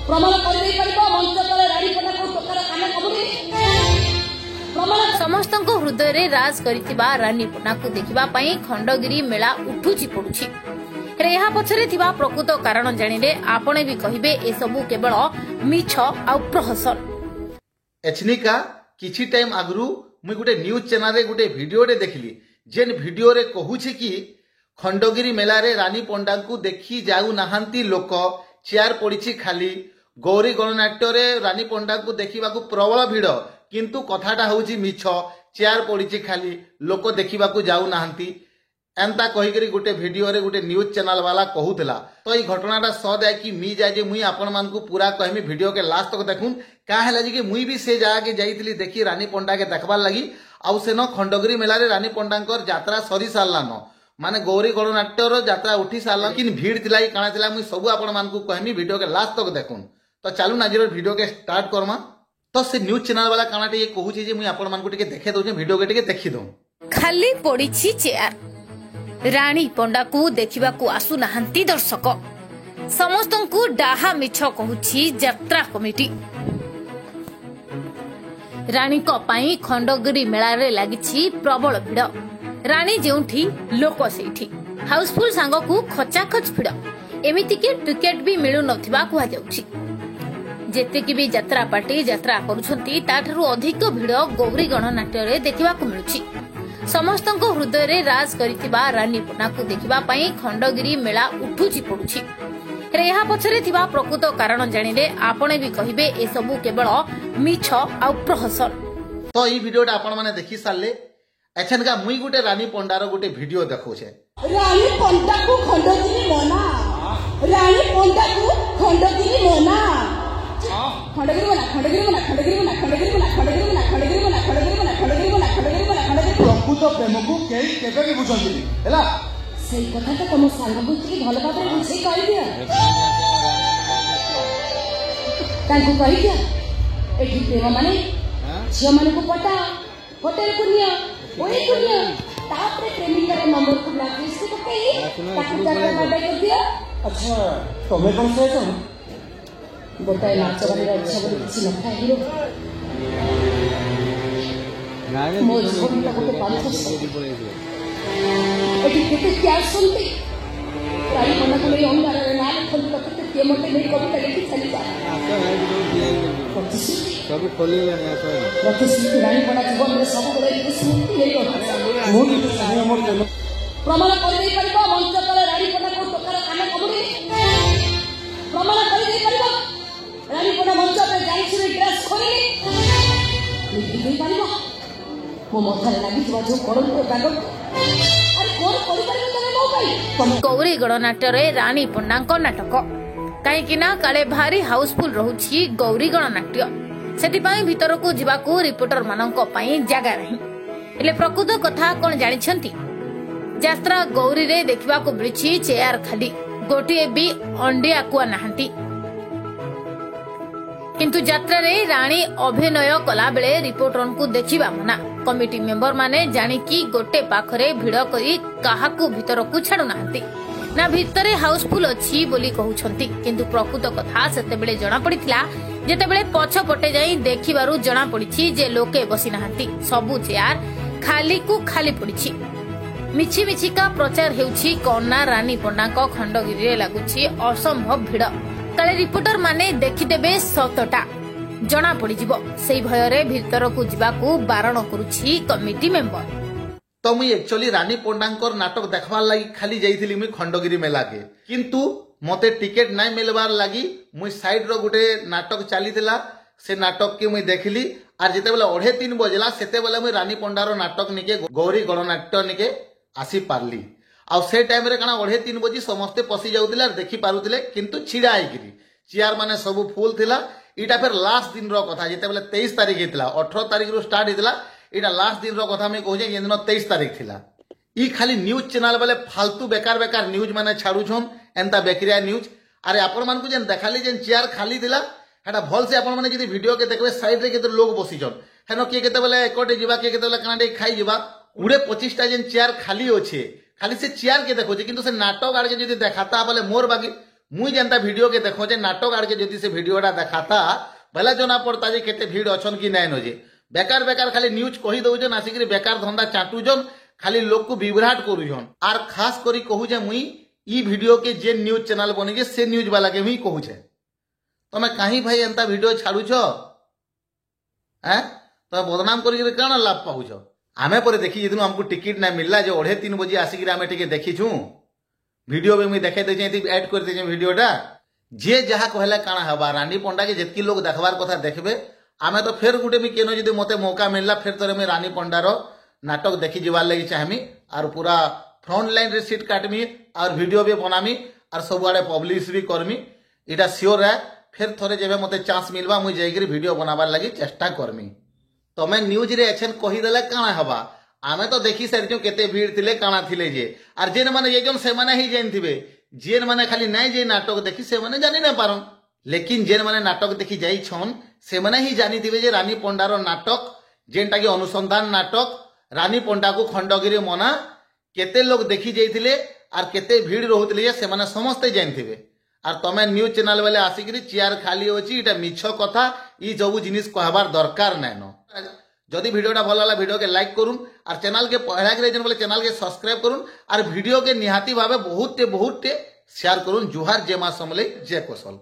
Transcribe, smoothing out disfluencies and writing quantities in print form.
प्रमाण मंच तले रानी पटा को टोकार कान कबुरी समस्त हृदय राज करिथिबा रानी पन्ना को देखिबा पई खंडगिरी मेला उठुची पडुची। यहाँ पछरे थिबा प्रकृत कारण जानिले आपणे भी कहिबे ए सबु केवल मिछ आ प्रहसन। एचनिका किछि टाइम आगरु मुई गुटे न्यूज चैनल रे गुटे वीडियो रे देखली जेन वीडियो रे कहूछि कि खंडगिरी मेला रे रानी पंडा को देखी जाऊ नाहांती लोक चेयर पड़िछि खाली। गौरी गणनाट्य रे रानी पंडा को देखिबा को प्रबल भिड़ किंतु कथाटा होउछि मिछ चेयर पड़िछि खाली लोक देखिबा को जाऊ नाहांती एंता कहिकरी गुटे वीडियो रे गुटे न्यूज चैनल वाला कहूला। तो ई घटनाटा सद है कि मी जाय जे मुई आपन मान को पूरा कहमी वीडियो के लास्ट तक देखुन का हैला जे कि मुई भी से जगह के जाइतली देखी रानी पंडा के देखबार लगी आउ से न खंडगिरी मेला रे रानी पंडांकर यात्रा सरी सारलान माने गौरी गणनाट्य रो यात्रा उठी सारला किन भीड़ थिला ई काना थिला मुई सब आपन मान को कहमी वीडियो के लास्ट तक देखुन। तो चालू नाजिर वीडियो के स्टार्ट करमा। तो से न्यूज चैनल वाला कानाटे ये कहूछि जे मुई आपन मान को टिके देखे दउ वीडियो के टिके देखि दउ। खाली पड़िछि चेयर रानी पंडा को देखिबा को आसु नाहंती दर्शक समस्त को डाहा मिछ कहूछि यात्रा कमिटी। रानी को पाई खंडगिरी मेला रे लागिछि प्रबल भिड़ रानी जेउठी लोक सेठी हाउसफुल सांग को खचाखच भिड़ एमिति कि टिकेट भी मिलु नथिबा कुहा जाउछि। जेतेकी भी यात्रा पार्टी यात्रा करूछंती ताठारु अधिक भिड़ गौरी गणनाट्य रे देखिबाकू मिलुछि। समस्त हृदय रे राज करिथिबा रानी पन्ना को देखिबा पई खंडगिरी मेला उठुची पडुछि। यहाँ पछरे थिबा प्रकृत कारण जानिले आपणे भी कहिबे ए सबु केवल मिछ आ प्रहसन। तो ई वीडियोटा आपण माने देखि सारले एछन का मुई गुटे रानी पंडार गुटे वीडियो देखौछे। रानी पंडा को खंडगिरी मना रानी पंडा को खंडगिरी मना खंडगिरी मना खंडगिरी मना खंडगिरी मना खंडगिरी मना खंडगिरी मना खंडगिरी मना खंडगिरी मना खंडगिरी मना खंडगिरी मना खंडगिरी प्रकृत प्रेम को केई केबे भी बुझंती हैला सेई कथा तो तुम सांग बुझी भल भाबरे बुझी कहि दिया तांको कहि दिया एठी प्रेम माने झियो माने को पटा होटल को निया ओए को निया तापरे प्रेमिका रे नंबर को ब्लैक लिस्ट को कहि ताकि जाकर बाबा कर दिया। अच्छा तमे कोन से छ बताए नाच वाली अच्छा बोली किसी नखा हीरो मो जीवन का कोटे पांच एटी केते क्या सुनते रानी पन्ना को ले अंगार रे नाल खोल के के मते नहीं कविता लिखि चली जा सब खोली जाने आसो प्रतिश्रुति रानी पन्ना जीवन रे सब बड़े स्मृति एई कथा मो की समय मोर प्रेम प्रमाण कर दे परबा मंच तले रानी पन्ना को टोकार कान कबुरी प्रमाण कर दे परबा रानी पन्ना मंच पे जाइछि रे ड्रेस खोली लिखि दे परबा मो मथारे लागि थवा जो करन को कागज अरे कोन करि परबे तने मो भाई गौरी गणनाट्य रे रानी पन्ना को नाटक कहीं काले भारी हाउसफुल रहुछि गौरी गणनाट्य सेतिपाई भितर को जिबाकू रिपोर्टर मानक पई जागा नहीं हेले प्रकृत कथा कोन जानिछंती यात्रा गौरी रे देखिबा को मिलिछि चेयर खाली गोटिए भी अंडिया कुआ नाहंती किंतु यात्रा रे रानी अभिनय कला बेले रिपोर्टर को देखिबा मना कमिटी मेंबर माने जानी कि गोटे पाखरे भिड़ करी काहाकू भितर को छाडु नाहंती ना भितरे हाउसफुल अछि बोली कहउछंती किंतु प्रकृत कथा सेते बेले जणा पड़िथिला जेते बेले पछ पटे जाई देखिबारु जणा पड़िछि जे लोके बसी नाहंती सबु चेयर खाली को खाली पड़िछि। मिछि मिछिका प्रचार हेउछि कोना रानी पन्ना को खंडगिरी रे लागुछि असंभव भिड़ काले रिपोर्टर माने देखिदेबे सतटा जणा पड़ी जिवो सेई भय रे भितर को जिबाकू बारण करूछि कमिटी मेंबर। तो मुई एक्चुअली रानी पंडांकर नाटक देखबार लगी खाली जाइथिली मुई खंडगिरी मेला के किंतु मते टिकेट नाइ मिलबार लगी मुई साइड रो गुटे नाटक चलीथिला से नाटक के मुई देखली आर जेते बेला 3:30 बजला सेते बेला मुई रानी पंडारो नाटक निके गौरी गणनाट्य निके आसी पारली आ से टाइम रे कना 3:30 बजी समस्ते पसी जाउतिले आर देखि पारुतिले किंतु छिडा आइकरी चेयर माने सब फुल थिला। इटा फिर लास्ट दिन रो कथा जेते बेला 23 तारिख हितला 18 तारिख रो स्टार्ट हितला इटा लास्ट दिन रो कथा मैं कहूजे जे दिन 23 तारिख थिला। ई खाली न्यूज चैनल वाले फालतू बेकार बेकार न्यूज माने छाडुछन एंता बेकरिया न्यूज अरे आपण मान को जेन देखाली जेन चेयर खाली थिला हेटा भल से आपण माने जदी वीडियो के देखबे साइड रे केते लोग बसिछन हेनो के केते बेले एकोटे जिबा के केते बेले कनाडे खाई जिबा 20-25 टा जेन चेयर खाली होछे खाली से चेयर के देखो किंतु से नाटक आड़ के जदी देखाता बोले मोर बाकी मुई जेनता वीडियो के देखो जे नाटक आड़ के जदि से वीडियोटा देखाता भले जना पड़ता जे केते भीड़ अछन कि नाइन जे बेकार बेकार खाली न्यूज कही दउजन आसिक बेकार धंदा चाटुजन खाली लोग को बिभ्राट करुजन आर खास करी कहू जे मुई ई वीडियो के जे न्यूज चैनल बनी से न्यूज वाला के ही कहू छे तमे कहीं भाई एंता वीडियो छाड़ुछ हैं तमे बदनाम करी कण लाभ पाउछ आमे पर देखी जितनु हमको टिकट ना मिलला जे 3:30 बजे आसिक आमे टिके देखीछु वीडियो में मुई देखे दे ऐड कर दे वीडियोटा जे जहाँ कहला काଣା हवा रानी पंडा के जितकी लोग देखबार कथा देखबे आमे तो फिर गुटे भी केनो जदि मते मौका मिलला फिर तोरे में रानी पंडार नाटक देखी जीवार लगी चाहमी और पूरा फ्रंट लाइन रे सीट काटमी और वीडियो भी बनामी और सब आड़े पब्लिश भी करमी इटा श्योर है फिर थोड़े जेबे मते चांस मिलवा मुई जाइकरी वीडियो बनाबार लगी चेष्टा करमी तमे न्यूज रे एछन कही देले काଣା हवा आमे तो देखी सारिचो केते भीड़ थिले काଣା थिले जे आर जेन माने जेजन से माने ही जान थिबे जेन माने खाली नै जे नाटक देखी से माने जानि न पारन लेकिन जेन माने नाटक देखी जाई छन से माने ही जानि थिबे जे रानी पंडार नाटक जेनटा की अनुसंधान नाटक रानी पंडा को खंडगिरी मना केते लोग देखी जाइथिले आर केते भीड़ रहुथिले से माने समस्ते जान थिबे आर तमे न्यूज चैनल वाले आसिकरी चेयर खाली होची इटा मिछ कथा ई सब जिनिस कहबार दरकार नै न जदि वीडियोटा भल लगा वीडियो के लाइक करूँ और चैनल के पहला के बोले चैनल के सब्सक्राइब करूँ और वीडियो के निहाती भावे बहुत शेयर करूँ जुहार जय मां समले जय कौशल।